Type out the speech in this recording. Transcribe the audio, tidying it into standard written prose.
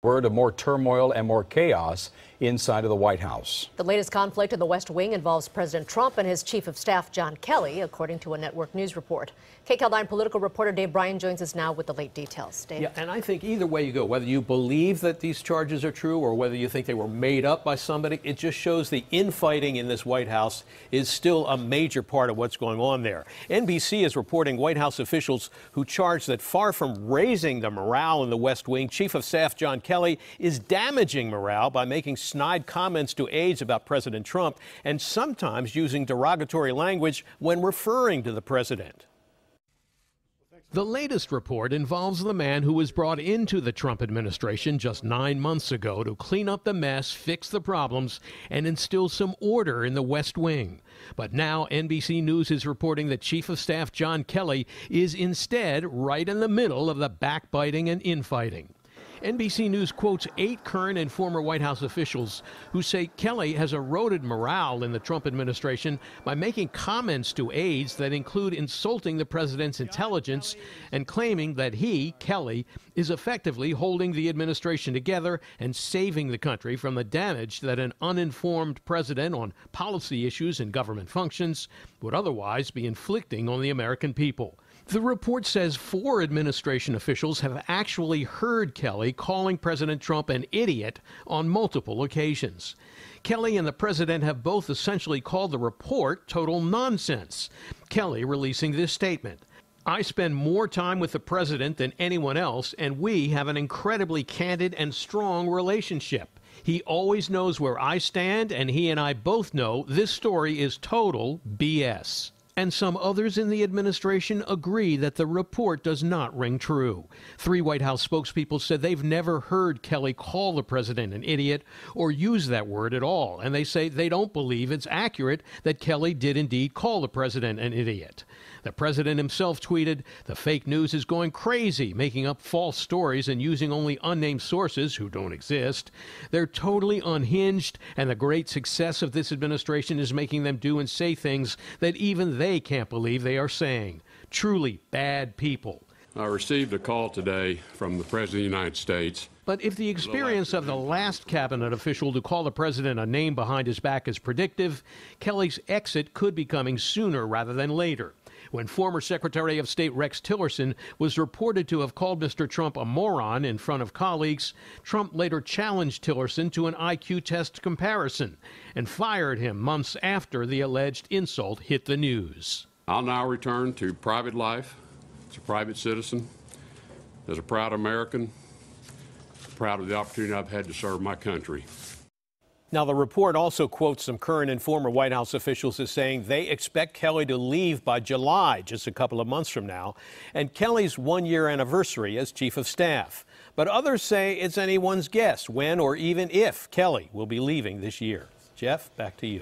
Word of more turmoil and more chaos inside of the White House. The latest conflict in the West Wing involves President Trump and his chief of staff, John Kelly, according to a network news report. KCAL 9 political reporter Dave Bryan joins us now with the late details. Dave? Yeah, and I think either way you go, whether you believe that these charges are true or whether you think they were made up by somebody, it just shows the infighting in this White House is still a major part of what's going on there. NBC is reporting White House officials who charge that far from raising the morale in the West Wing, Chief of Staff John Kelly is damaging morale by making snide comments to aides about President Trump and sometimes using derogatory language when referring to the president. The latest report involves the man who was brought into the Trump administration just 9 months ago to clean up the mess, fix the problems, and instill some order in the West Wing. But now NBC News is reporting that Chief of Staff John Kelly is instead right in the middle of the backbiting and infighting. NBC News quotes 8 current and former White House officials who say Kelly has eroded morale in the Trump administration by making comments to aides that include insulting the president's intelligence and claiming that he, Kelly, is effectively holding the administration together and saving the country from the damage that an uninformed president on policy issues and government functions would otherwise be inflicting on the American people. The report says 4 administration officials have actually heard Kelly calling President Trump an idiot on multiple occasions. Kelly and the president have both essentially called the report total nonsense. Kelly releasing this statement: "I spend more time with the president than anyone else, and we have an incredibly candid and strong relationship. He always knows where I stand, and he and I both know this story is total BS." And some others in the administration agree that the report does not ring true. 3 White House spokespeople said they've never heard Kelly call the president an idiot or use that word at all, and they say they don't believe it's accurate that Kelly did indeed call the president an idiot. The president himself tweeted, "The fake news is going crazy, making up false stories and using only unnamed sources who don't exist. They're totally unhinged, and the great success of this administration is making them do and say things that even they can't believe they are saying. Truly bad people." I received a call today from the President of the United States. But if the experience of the last cabinet official to call the president a name behind his back is predictive, Kelly's exit could be coming sooner rather than later. When former Secretary of State Rex Tillerson was reported to have called Mr. Trump a moron in front of colleagues, Trump later challenged Tillerson to an IQ test comparison and fired him months after the alleged insult hit the news. I'll now return to private life as a private citizen, as a proud American, proud of the opportunity I've had to serve my country. Now, the report also quotes some current and former White House officials as saying they expect Kelly to leave by July, just a couple of months from now, and Kelly's 1-year anniversary as Chief of Staff. But others say it's anyone's guess when or even if Kelly will be leaving this year. Jeff, back to you.